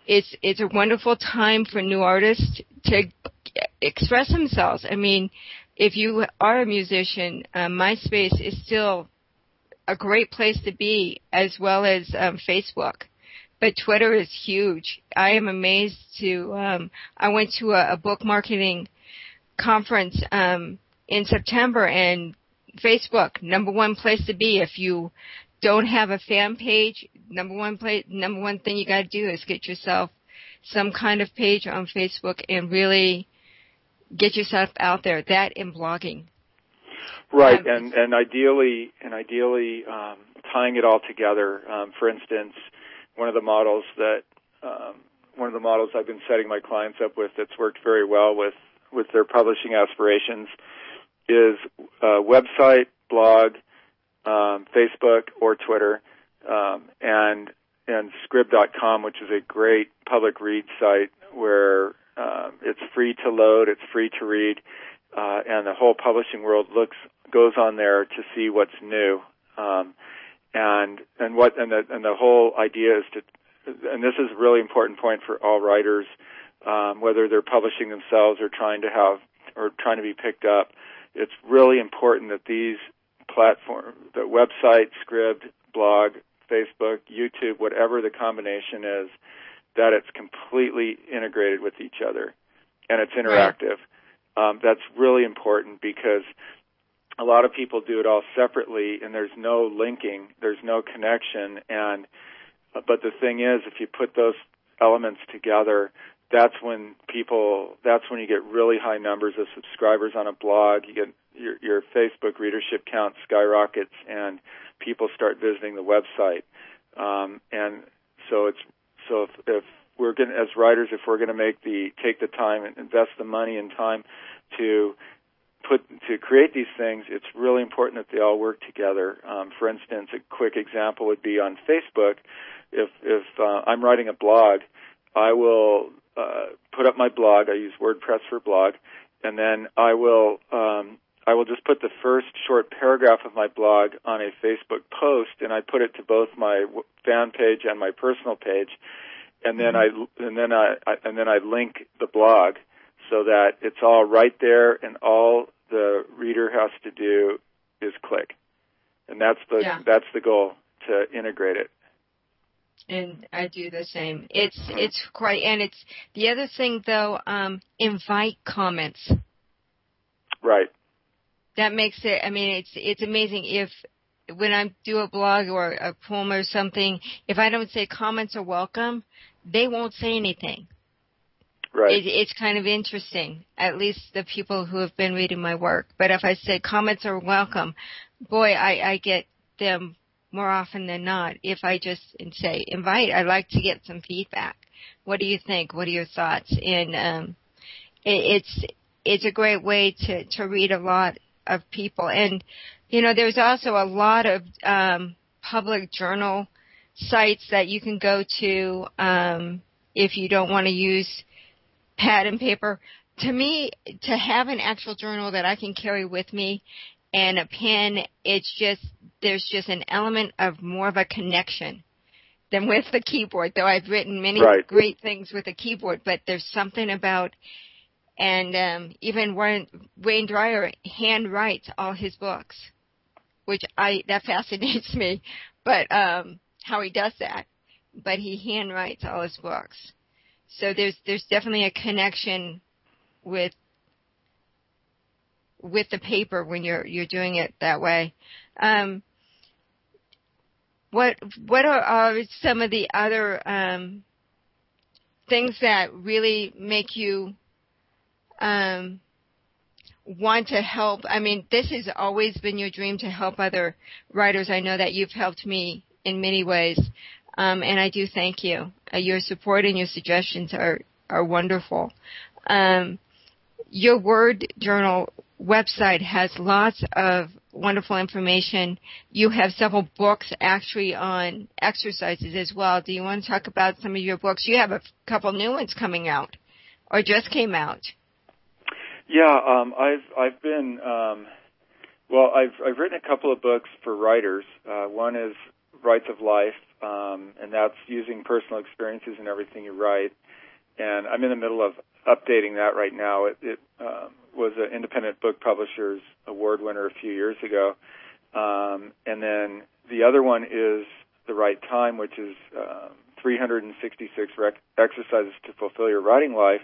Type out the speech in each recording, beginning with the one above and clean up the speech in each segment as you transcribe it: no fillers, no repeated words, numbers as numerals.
it's a wonderful time for new artists to express themselves. I mean, if you are a musician, MySpace is still a great place to be, as well as Facebook. But Twitter is huge. I am amazed I went to a book marketing conference in September, and Facebook, number one place to be. If you don't have a fan page, number one thing you got to do is get yourself some kind of page on Facebook and really get yourself out there. That and blogging. Right, and ideally tying it all together. For instance, one of the models I've been setting my clients up with that's worked very well with their publishing aspirations is website, blog, Facebook or Twitter, and Scrib.com, which is a great public read site where it's free to load, it's free to read, and the whole publishing world goes on there to see what's new. And the whole idea is and this is a really important point for all writers, whether they're publishing themselves or trying to be picked up. It's really important that these platforms, the website, Scribd, blog, Facebook, YouTube, whatever the combination is, that it's completely integrated with each other and it's interactive. Right. That's really important because a lot of people do it all separately and there's no linking, there's no connection. But the thing is, if you put those elements together, that's when you get really high numbers of subscribers on a blog. You get your Facebook readership count skyrockets, and people start visiting the website. And so if we're going as writers, if we're going to take the time and invest the money and time to create these things, it's really important that they all work together. For instance, a quick example would be on Facebook. If I'm writing a blog, I will put up my blog. I use WordPress for blog, and then I will just put the first short paragraph of my blog on a Facebook post, and I put it to both my fan page and my personal page, and then I link the blog so that it's all right there, and all the reader has to do is click, and that's the goal, to integrate it. And I do the same. It's quite, and it's the other thing though. Invite comments. Right. That makes it. I mean, it's amazing when I do a blog or a poem or something, if I don't say comments are welcome, they won't say anything. Right. It's kind of interesting, at least the people who have been reading my work. But if I say comments are welcome, boy, I get them more often than not. If I just say invite, I like to get some feedback. What do you think? What are your thoughts? And it's a great way to read a lot of people. And, there's also a lot of public journal sites that you can go to if you don't want to use pad and paper. To me, to have an actual journal that I can carry with me and a pen, there's just an element of more of a connection than with the keyboard, though I've written many great things with a keyboard, but there's something about, and even Wayne Dyer hand writes all his books, which that fascinates me, but how he does that, but he hand writes all his books. So there's definitely a connection with the paper when you're doing it that way. What are some of the other things that really make you want to help? I mean, this has always been your dream to help other writers. I know that you've helped me in many ways, and I do thank you. Your support and your suggestions are wonderful. Your Word Journal website has lots of wonderful information. You have several books actually on exercises as well. Do you want to talk about some of your books? You have a couple new ones coming out or just came out. Yeah, I've been I've written a couple of books for writers. One is Rights of Life, and that's using personal experiences in everything you write. And I'm in the middle of updating that right now. It was an Independent Book Publishers Award winner a few years ago. And then the other one is The Right Time, which is 366 exercises to fulfill your writing life.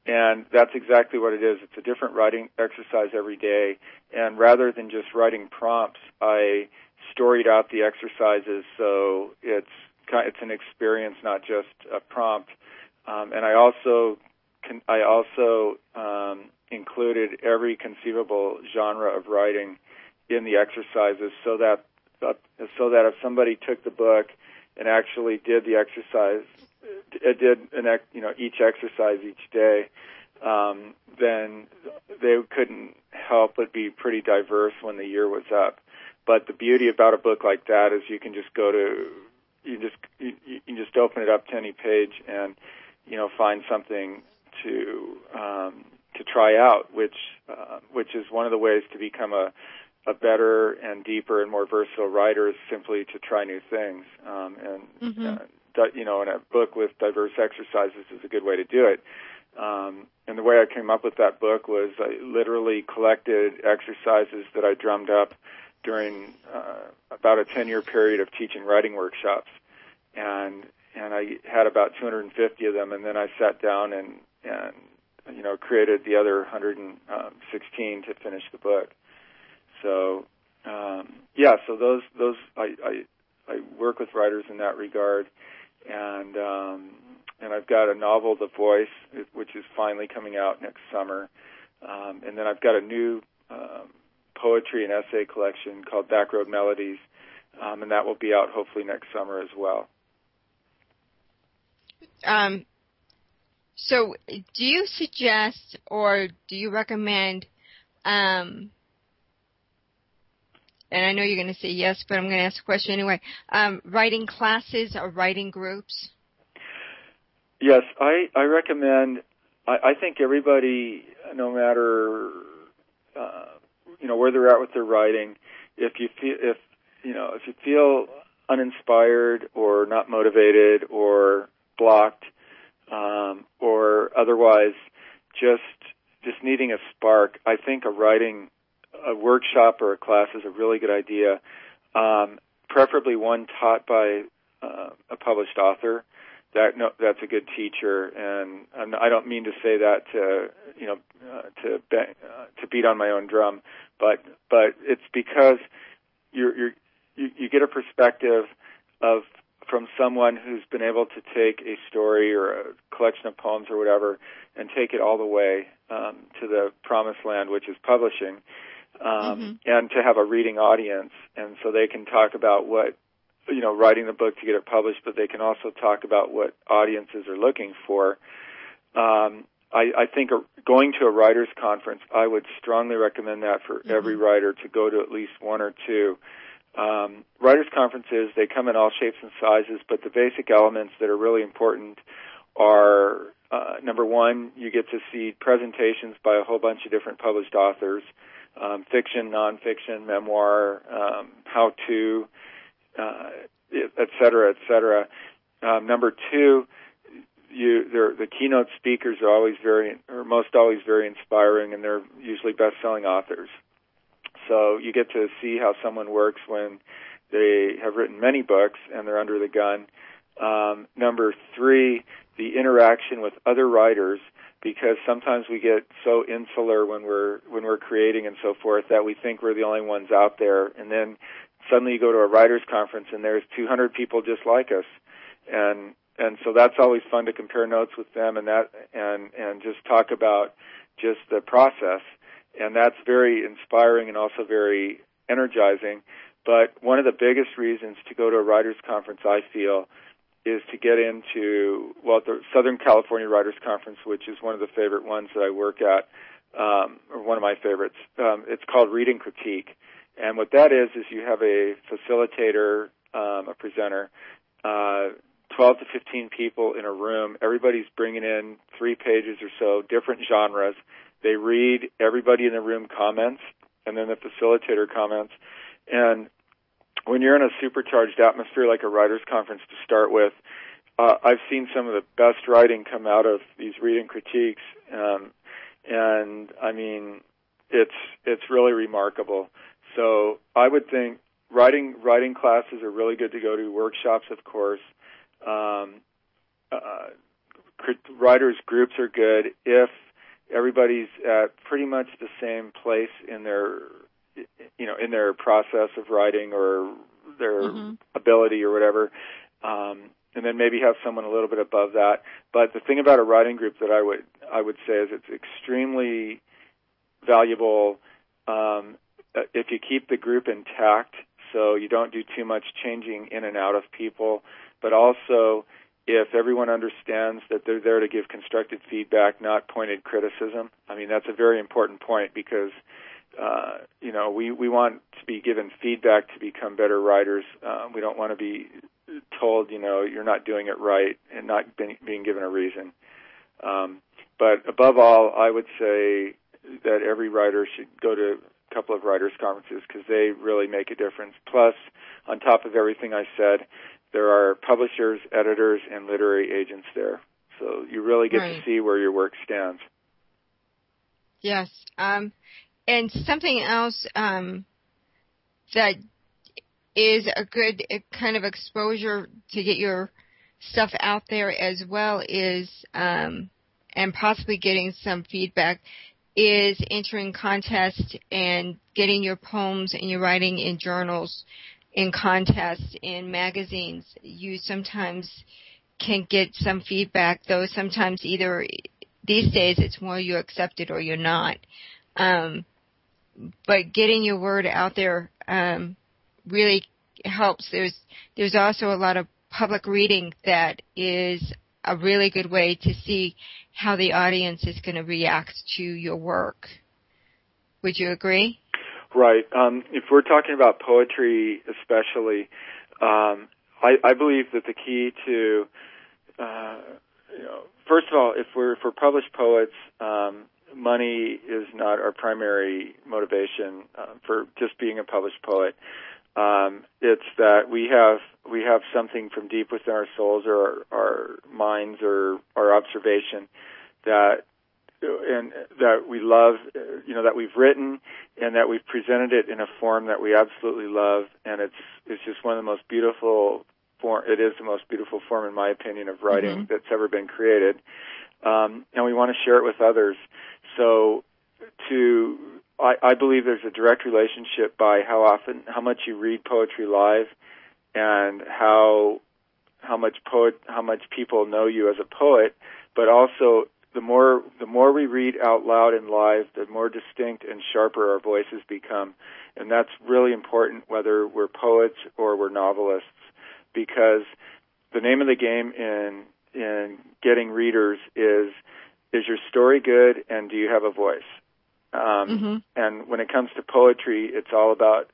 And that's exactly what it is. It's a different writing exercise every day. And rather than just writing prompts, I storied out the exercises so it's an experience, not just a prompt. And I also included every conceivable genre of writing in the exercises, so that if somebody took the book and actually did the exercise, each exercise each day, then they couldn't help but be pretty diverse when the year was up. But the beauty about a book like that is you can just open it up to any page and find something to try out, which is one of the ways to become a better and deeper and more versatile writer, is simply to try new things. And a book with diverse exercises is a good way to do it. And the way I came up with that book was I literally collected exercises that I drummed up during about a 10-year period of teaching writing workshops. And I had about 250 of them, and then I sat down and created the other 116 to finish the book. So so those I work with writers in that regard, and I've got a novel, The Voice, which is finally coming out next summer, and then I've got a new poetry and essay collection called Backroad Melodies, and that will be out hopefully next summer as well. So do you suggest or do you recommend, and I know you're going to say yes, but I'm going to ask a question anyway, writing classes or writing groups? Yes, I recommend, I think everybody, no matter, where they're at with their writing, if you feel uninspired or not motivated or blocked, or otherwise just needing a spark, I think a workshop or a class is a really good idea. Preferably one taught by a published author. That's a good teacher, and I don't mean to say that to beat on my own drum, but it's because you get a perspective from someone who's been able to take a story or a collection of poems or whatever and take it all the way to the promised land, which is publishing, and to have a reading audience. And so they can talk about writing the book to get it published, but they can also talk about what audiences are looking for. I think going to a writer's conference, I would strongly recommend that for every writer, to go to at least one or two. Writers' conferences, they come in all shapes and sizes, but the basic elements that are really important are, number one, you get to see presentations by a whole bunch of different published authors, fiction, nonfiction, memoir, how-to, et cetera, et cetera. Number two, the keynote speakers are most always very inspiring, and they're usually best-selling authors. So you get to see how someone works when they have written many books and they're under the gun. Number three, the interaction with other writers, because sometimes we get so insular when we're creating and so forth that we think we're the only ones out there, and then suddenly you go to a writers' conference and there's 200 people just like us, and so that's always fun to compare notes with them and just talk about just the process. And that's very inspiring and also very energizing. But one of the biggest reasons to go to a writers' conference, I feel, is to get into, the Southern California Writers' Conference, which is one of the favorite ones that I work at, or one of my favorites. It's called Read and Critique. And what that is you have a facilitator, a presenter, 12 to 15 people in a room. Everybody's bringing in 3 pages or so, different genres. They read, everybody in the room comments, and then the facilitator comments. And when you're in a supercharged atmosphere like a writers' conference to start with, I've seen some of the best writing come out of these reading critiques, and I mean, it's really remarkable. So I would think writing classes are really good to go to. Workshops, of course. Writers groups are good if everybody's at pretty much the same place in their process of writing or their ability or whatever. And then maybe have someone a little bit above that. But the thing about a writing group that I would say is it's extremely valuable if you keep the group intact, so you don't do too much changing in and out of people, but also if everyone understands that they're there to give constructive feedback, not pointed criticism. I mean, that's a very important point because, we want to be given feedback to become better writers. We don't want to be told, you're not doing it right and not being given a reason. But above all, I would say that every writer should go to a couple of writers' conferences because they really make a difference. Plus, on top of everything I said, there are publishers, editors, and literary agents there. So you really get to see where your work stands. Yes. And something else that is a good kind of exposure to get your stuff out there as well is, and possibly getting some feedback, is entering contests and getting your poems and your writing in journals, in contests, in magazines. You sometimes can get some feedback, though sometimes either these days it's more you accept it or you're not. But getting your word out there really helps. There's also a lot of public reading that is a really good way to see how the audience is going to react to your work. Would you agree? Right. If we're talking about poetry especially, I believe that the key to, first of all, if we're published poets, money is not our primary motivation for just being a published poet. It's that we have something from deep within our souls or our minds or our observation that we love, that we've written and that we've presented it in a form that we absolutely love, and it's just one of the most beautiful form. It is the most beautiful form, in my opinion, of writing that's ever been created, and we want to share it with others. So I believe there's a direct relationship by how much you read poetry live, and how much people know you as a poet, but also the more we read out loud and live, the more distinct and sharper our voices become, and that's really important whether we're poets or we're novelists, because the name of the game in getting readers is your story good and do you have a voice? And when it comes to poetry, it's all about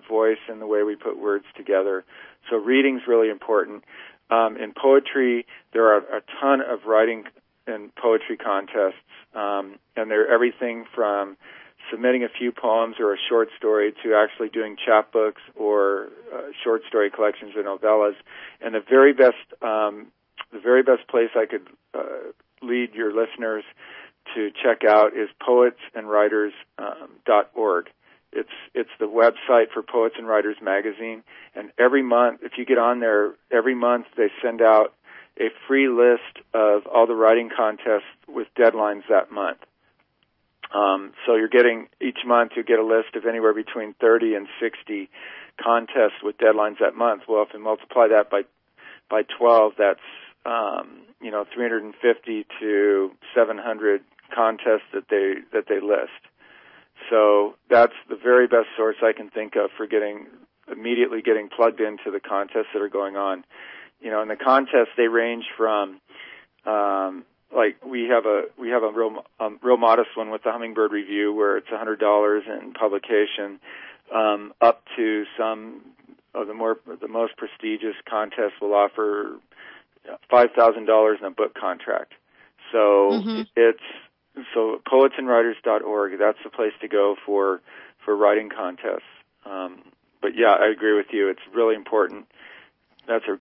voice and the way we put words together. So reading's really important. In poetry, there are a ton of writing and poetry contests, and they're everything from submitting a few poems or a short story to actually doing chapbooks or short story collections or novellas. And the very best place I could lead your listeners to check out is poetsandwriters.org. It's the website for Poets and Writers magazine, and every month, if you get on there, every month they send out a free list of all the writing contests with deadlines that month. So you're getting, each month you get a list of anywhere between 30 and 60 contests with deadlines that month. Well, if you multiply that by 12, that's 350 to 700 contests that they list. So that's the very best source I can think of for immediately getting plugged into the contests that are going on. And the contests, they range from we have a real modest one with the Hummingbird Review where it's $100 in publication, up to some of the most prestigious contests will offer $5,000 in a book contract. So so poetsandwriters.org, that's the place to go for writing contests. yeah, I agree with you. It's really important. That's a